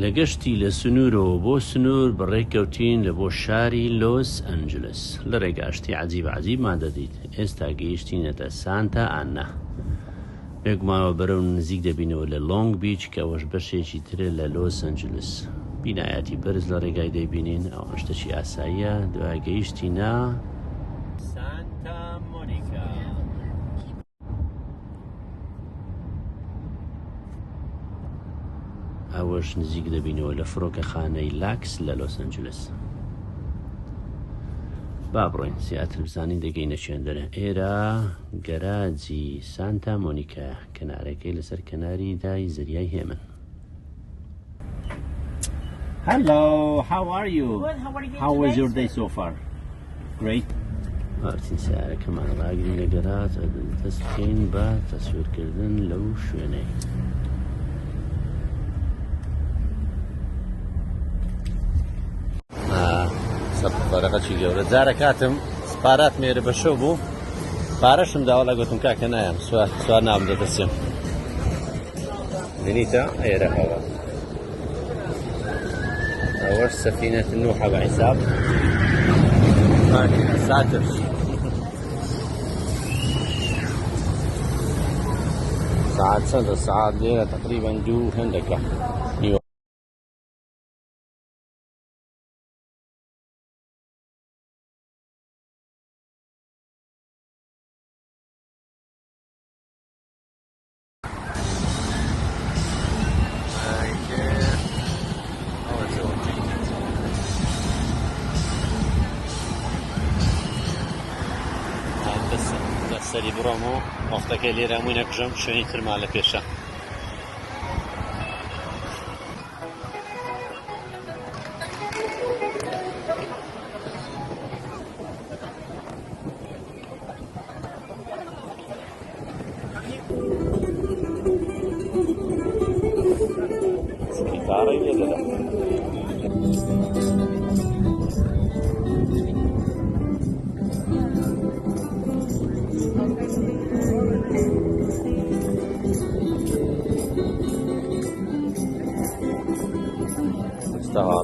لەگەشتی لە سنوورەوە بۆ سنوور بەڕێکەوتین لە بۆ شاری لۆس ئەنجلس لە ڕێگاشتی عجیب مادەدیت. ئێستا گەیشتینەتە سانتا ئانا. بێگومانەوە بەرەو نزیک دەبینەوە لە لۆنگ بیچ کە ئەوەش بەشێکی ترە لە لۆس ئەنجلس. بینایەتی بەرز لە ڕێگای دەیبینین، ئەو شتێکی ئاساییە. دوای گەیشتینە سانتا مۆنیکا. ئەوەش نزیک دەبینەوە لە فڕۆکەخانەی لاکس لە لۆس ئەنجلس. با بڕۆین سیاتر بزانین دەگەینە چێندەرە. ئێرە گەراجی سانتا مۆنیکا، کەنارەکەی لەسەر کەناری دای زریای هێمن. Hello, how are you? Good, how are you How was today, your sir? day so far? Great. هاتین سیارەکەمان ڕاگرین لە گەراج، دەست بکەین بە تەسویرکردن لەو شوێنەی. سەرفەرەقەکی گەورە جارە کاتم سپارات مێرە بەشۆ بوو، پارەشم داوە لە گوتم کاکە نایەم سوار نام دەدەسێم. بینیتە ئێرە هەوە ئەوەش سەفینەت نوحە بە حیساب. ساتر ساعات چەندە؟ ساعات لێرە تقریبا 2 هەندێکە. سەری بڕۆم و وەختەکەی لێرە هەمووی نەکژەم، شوێنی ترما لە پێشە. سپیتارەی لێدەدا.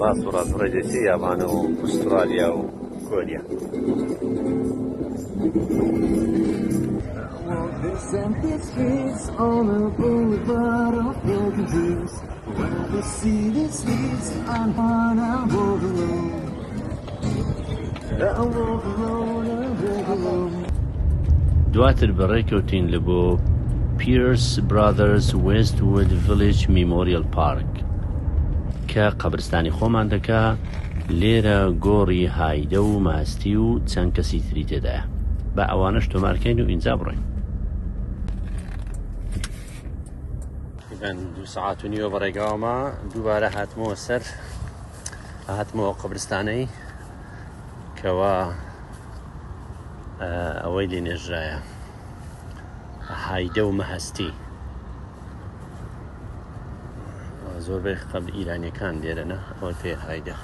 ڕاست و ڕاست ڕێدێسی یابانە و ئوسترالیا و کۆریا. دواتر بەڕێکەوتین لە بۆ پیرس برادرز وێستوود ڤیلێج میمۆریەل پارک کە قەبرستانی خۆمان دەکا. لێرە گۆڕی هایدە و ماستی و چەند کەسی تری تێدایە. بە ئەوانەش تۆمارکەین و ئینجا بڕۆین. 2 ساعات و نیوە بەڕێگاوەمە دووبارە هاتمەوە سەر هاتمەوە قەبرستانەی کەوا ئەوەی لێ نێژرایە هایدە و مەهەستی. زۆربەی قەبر ئیرانیەکان لێرەنە، ئەوە پێ هایدە.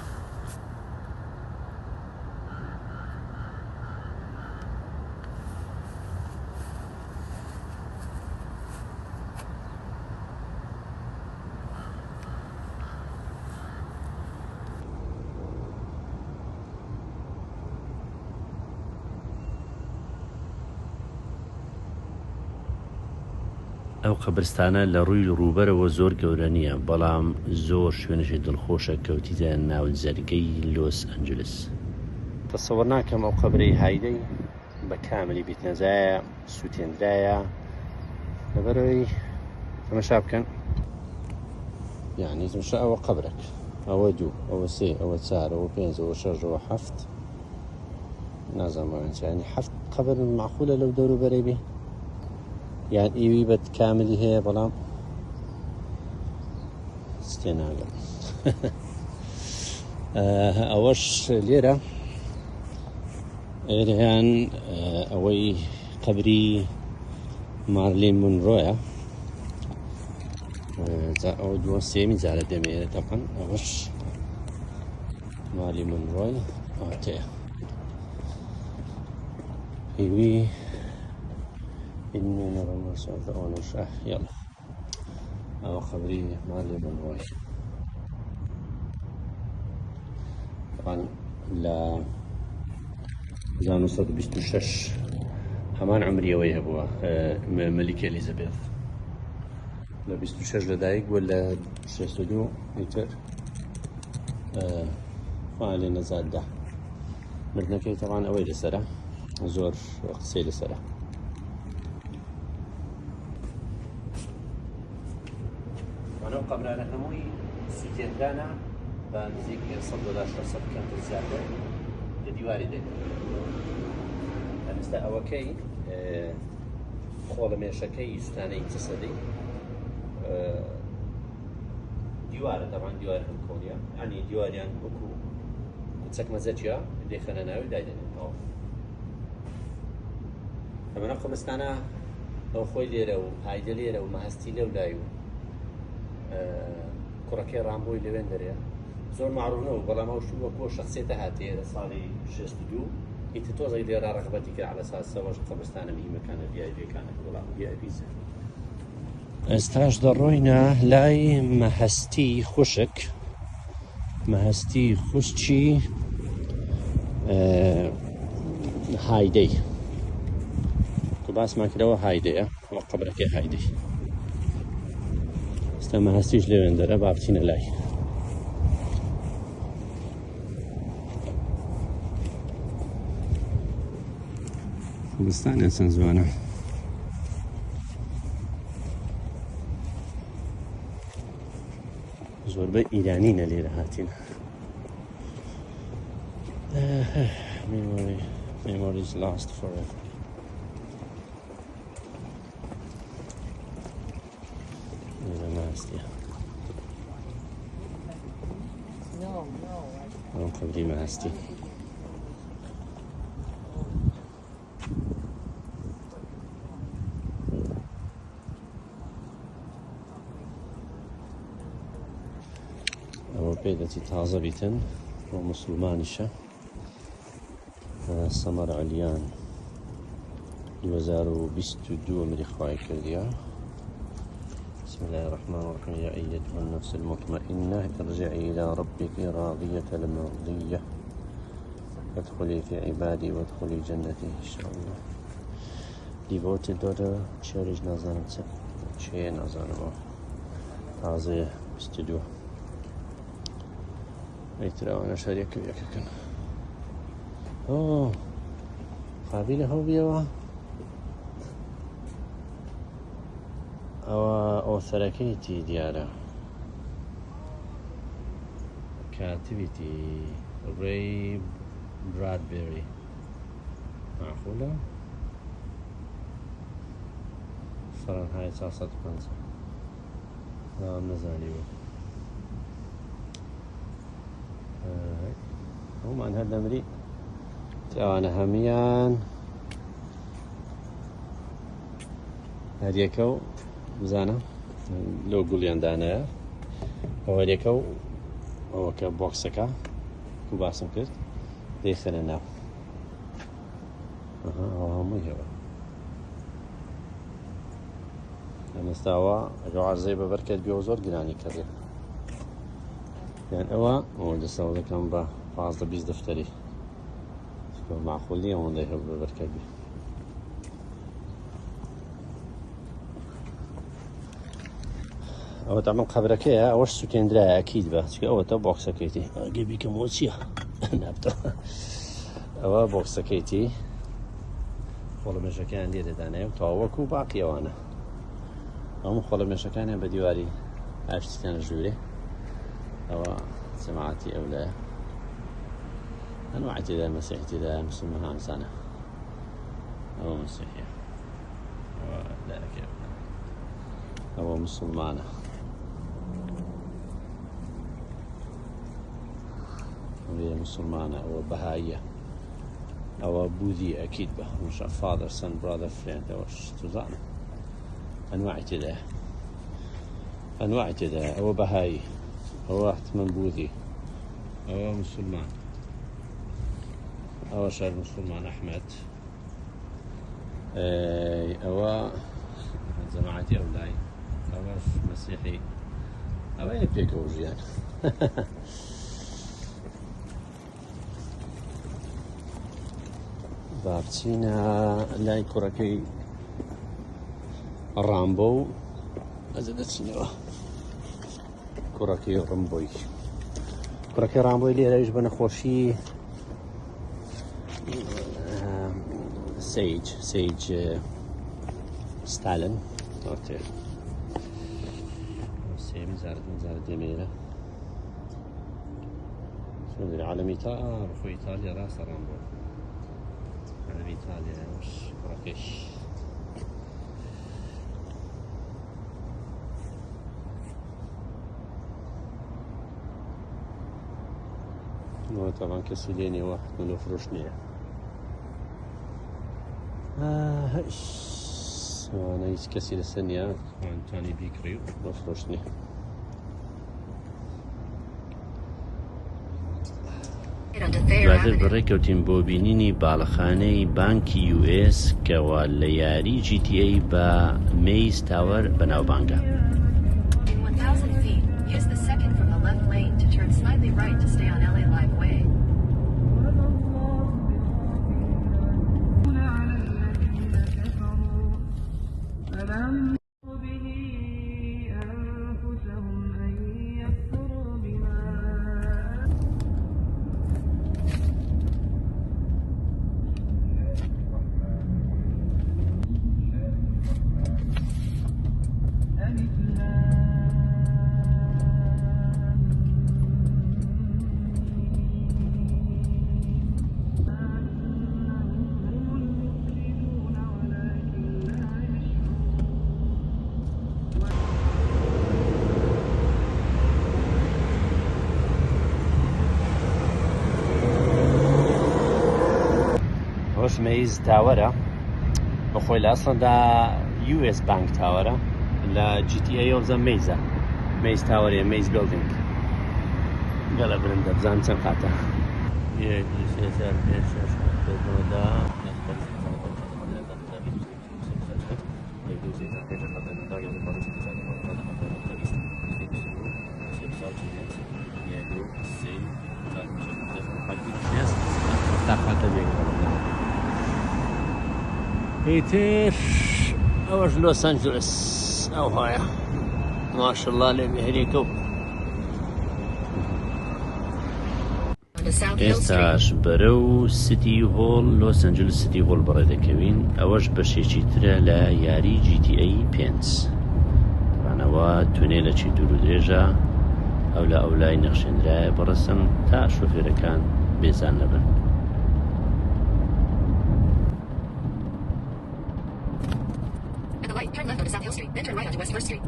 ئەو قەبرستانە لە ڕووی ڕووبەرەوە زۆر گەورە نییە، بەڵام زۆر شوێنشی دڵخۆشە کەوتیدە ناو جەرگەی لۆس ئەنجلس. تەسەوەر ناکەم ئەو قەبرەی هایدەی بە کاملی بیتنەزایە سووتێنرایە لەبەرەوەی تەمەشا بکەن. یعنی تمشا ئەوە قەبرێک، ئەوە 2، ئەوە 3، ئەوە 4، ئەوە 5، ئەوە 6، ئەوە 7. نازانم ینی 7 قەبر معقولە لەو دەوروبەرەی بێ، یان ئیوی بە کاملی هەیە بەڵام ستێ ناگەم. ئەوەش لێرە ئێرەیان ئەوەی قەبری مارلین مونڕۆیە. ئەو 2 سێمی جارە دەمێنێت تەقەن. ئەوەش مارلین مونڕۆی ئاتەیە هیوی إني نرى المسعود أو نشاه. يلا أو خبري مارلين مونڕۆی. طبعا ل 1926 هەمان عمریەوەی هەبووە مەلیکە ئەلیزابێت لە 26 لەدایک بووە لە 62 میتر لێ نەزاددا مردنەکەی تەوان ئەوەی لەسەرە زۆر قسەی لەسەرە وانەوە قەبرانە هەمووی سوتێندانە بە نزیک 100 کەمتر زیاتر لە دیواری دەکەن ئەستا ئەوەکەی خۆڵەمێشەکەی سوتانەی چەسەدەی دیوارە دەبان دیوار هەم کۆنیە ئەنی دیواریان وەکو چەک مەزەجیە دێخەنە ناوی دایدێنێتەوە ئەمەنە قۆمستانە ئەو خۆی لێرە و هایدە لێرە و مەهەستی لەو لای و کوڕەکەی ڕامبۆی لەوێن دەرێ زۆر معروفنەوە بەڵام ئەو وەکو شخصێتە هاتێ لە ساڵی 62 ئیتر تۆزەی لێرە ڕەغبەتی کرد على ئەساسەوەش قەبرستانە مهمەکانە ڤیایپیەکانە وەڵام ڤیایپیزە ئێستاش دەڕۆینە لای مەهەستی خوشک مەهەستی خوشکی هایدەی تو باسمان کردەوە هایدەیە وە قەبرەکەی هایدەی ئێستا مەهەستیش لەوێن دەرە با بچینە لای کوردستانیان چەند جوانە زۆربەی ئیرانینە لێرە هاتین memories last forever لێرە ماستیە ئەو قەبری ماستی ئەوە پێ دەچی تازە بیتن بۆ موسڵمانیشە سەمەر عەلیان 2022 ئەمری خوای کردیە بسم الله الرحمن الرحيم يا أيتها النفس المطمئنة ارجعي إلى ربك راضية مرضية فادخلي في عبادي وادخلي جنتي إن شاء الله devoted daughter cherish نازانم چه نازانم تازه 22 ئەیتراوانە شەریەکە یەکەکەن قابلە هەو بیەوە ئەوە ئۆسەرەکەیتی دیارە کاتبیتی ڕێی برادبێری معقولە فەرەنهای 450 نەزانی بوو هەمومان هەر دەمری ئەوانە هەمیان هەریەکە و بزانە لەو گوڵیاندانەیە ئەو هەریەکە و ئەوەکە بۆکسەکە و باسم کرد دەیخەنە ناو ئەوە هەمووی هەوە ئەمەستاوە ئەگە عەرزەی بەبەر بێ و زۆر گرانی کردێ یان ئەوە دەسەوە دەکەم بە 15-20 دەفتەری معقول نییە ئەوەندەی هەبوو بەبەرکردی ئەوە تامان قەبرەکەیە ئەوەش سوتێنرایە ئەکید بە چکە ئەوەتە بۆکسەکەیتی ئەگە بیکەمەوە چییە نابتەوە ئەوە بۆکسەکەیتی خۆڵەمێشەکەیان لێ دەدانێ و تاوەکو و باقی ئەوانە هەموو خۆڵەمێشەکانیان بە دیواری ئاشتیانە ژوورێ ئەوە جەماعەتی ئەولایە أنواع اعتداء مسيح اعتداء مسلمان همسانة أو مسيحية أو ذلك أو مسلمانة وهي مسلمانة أو بهائية أو بوذي أكيد به مش father son brother friend أو تزعنا أنواع اعتداء أو بهائي أو واحد من بوذي أو مسلمان أو شهر مسلمان أحمد أو جماعتي أولاي أو مسيحي أو أين بيك وجيان بابچینە لای کوڕەکەی ڕامبۆ و ئەزە دەچینەوە کوڕەکەی ڕمبۆی کوڕەکەی ڕامبۆی لێرەش بە نەخۆشی سیج ستالن ئۆتێ سێم زار دەمێرە عالم إيطاليا أخو إيطاليا راس رامبو عالم إيطاليا وش مراكش طبعا كسوليني واحد من فروشنية أنا يسكسي للسنية تاني بيكريو وفروشني دواتر بڕێکەوتین بۆ بینینی باڵەخانەی بانکی US کەوا لە یاری GTA بە مەیز تاوەر بەناوبانگە. مەیز تاوەرە بەخۆی لە ئەسڵەندا US بانک تاوەرە لە GTA ئەوزە مەیزە مەیز تاوەرێ مەیز بیلدینگ گەلە برندە بزانم چەند قاتە هيتر أوش لوس أنجلوس أو هاي ما شاء الله لم يهريكو ئێستاش بەرەو سیتی هۆڵ لۆس ئەنجلس سیتی هۆڵ بەڕێ دەکەوین ئەوەش بەشێکی ترە لە یاری GTA 5 ڕانەوە تونێلەکی دوور و درێژە ئەو لە ئەولای نەخشێنرایە بەڕەسم تا شۆفێرەکان بێزان نەبن. Turn left onto South Hill Street, then turn right onto West 1st Street.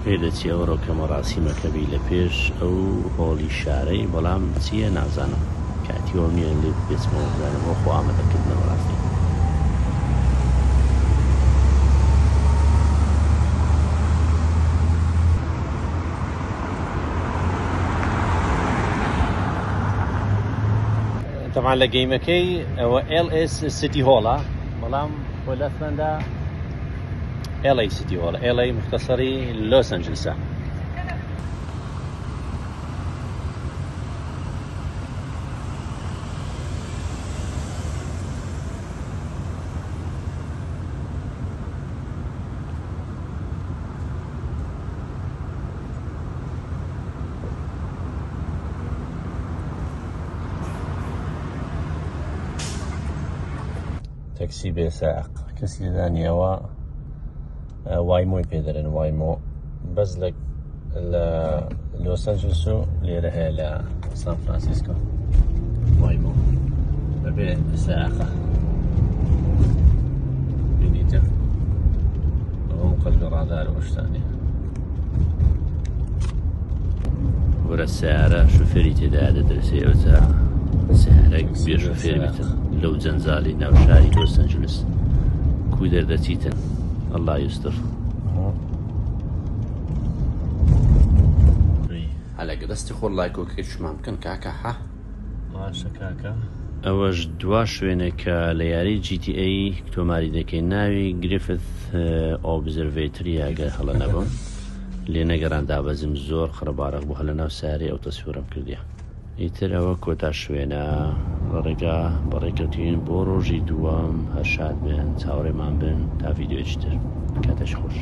پێدەچی ئەو ڕۆکەمە ڕاستیمەکەبی لە پێش ئەو هۆڵی شارەی بەڵام چییە نازانم کاتیوە نیە لێ بێچمەوە بزانەوە خۆ ئامادەکردنەوە ڕاستی طبعا لە گەیمەکەی ئەوە LS سیتی هۆڵە بەڵام خۆ لە ئەسڵەندا LA سيتي هول LA مختصري لوس أنجلس. تاكسي بسائق كسي دانيوا وايمو بيدرن وايمو بزلك لوس أنجلس ليرة هي سان فرانسيسكو وايمو ببيع سائقة بنيته وعمق الرادار وش ثاني ورا السيارة شوفيري تداعي درسي وتا سيارة كبير شوفيري مثل لو زنزالي ناو شاري لوس أنجلس كودر دتيتن الله يستر. على قدستي خور لايك وكيف شو ممكن كاكا ها؟ ماشا كاكا ئەوەش دوا شوێنە کە لە یاری GTA تۆماری دەکەی ناوی گریفت ئۆبزەروێتری ئەگەر هەڵە نەبم لێ نەگەڕان دابەزم زۆر خڕەبارەق بوو هەلە ناو سارێ ئەو تەسویرم کردیە. ئیتر ئەوە کۆتا شوێنە ڕێگا بەڕێکەوتین بۆ ڕۆژی دووەم هەر شاد بن چاوەڕێمان بن تا ڤیدیۆیتر کاتەش خۆش.